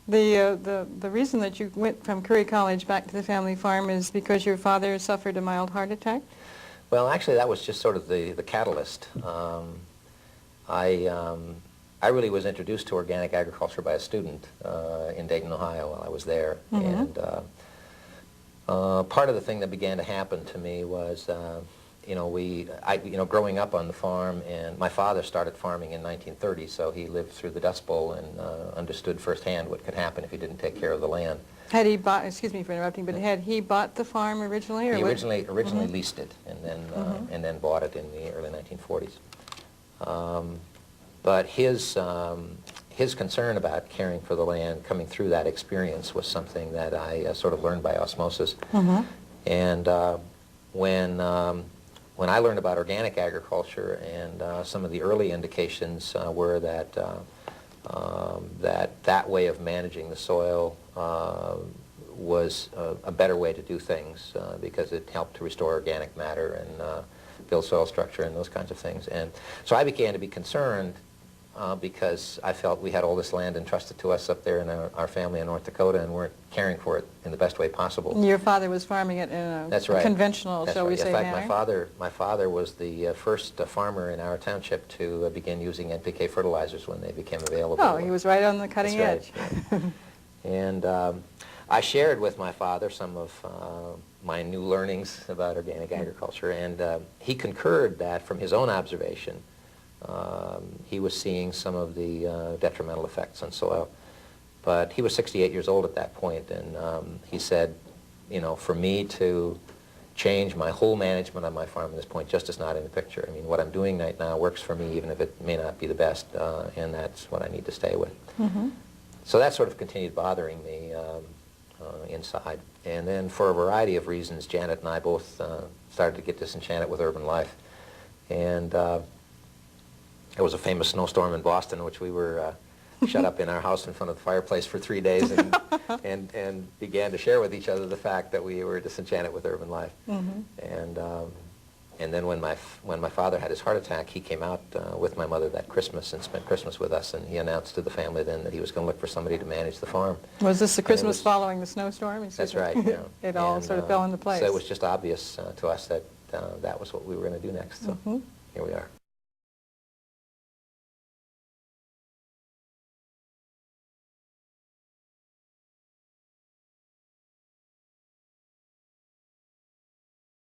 The reason that you went from Curry College back to the family farm is because your father suffered a mild heart attack? Well, actually, that was just sort of the catalyst. I really was introduced to organic agriculture by a student in Dayton, Ohio, while I was there. And part of the thing that began to happen to me was, growing up on the farm, and my father started farming in 1930, so he lived through the Dust Bowl and understood firsthand what could happen if he didn't take care of the land. Had he bought, excuse me for interrupting, but had he bought the farm originally? Or he originally leased it, and then bought it in the early 1940s. But his concern about caring for the land coming through that experience was something that I sort of learned by osmosis. And when I learned about organic agriculture, and some of the early indications were that that way of managing the soil was a better way to do things because it helped to restore organic matter and build soil structure and those kinds of things. And so I began to be concerned because I felt we had all this land entrusted to us up there in our family in North Dakota and weren't caring for it in the best way possible. Your father was farming it in a conventional, shall we say, manner? In fact, my father was the first farmer in our township to begin using NPK fertilizers when they became available. Oh, he was right on the cutting edge. Right, yeah. And I shared with my father some of my new learnings about organic agriculture, and he concurred that from his own observation he was seeing some of the detrimental effects on soil. But he was 68 years old at that point, and he said, for me to change my whole management on my farm at this point just is not in the picture. I mean, what I'm doing right now works for me, even if it may not be the best, and that's what I need to stay with. So that sort of continued bothering me inside. And then for a variety of reasons, Janet and I both started to get disenchanted with urban life. And there was a famous snowstorm in Boston in which we were shut up in our house in front of the fireplace for 3 days and began to share with each other the fact that we were disenchanted with urban life. And then when my father had his heart attack, he came out with my mother that Christmas and spent Christmas with us, and he announced to the family then that he was going to look for somebody to manage the farm. Was this the Christmas following the snowstorm? That's right, yeah. It all sort of fell into place. So it was just obvious to us that that was what we were going to do next, so here we are.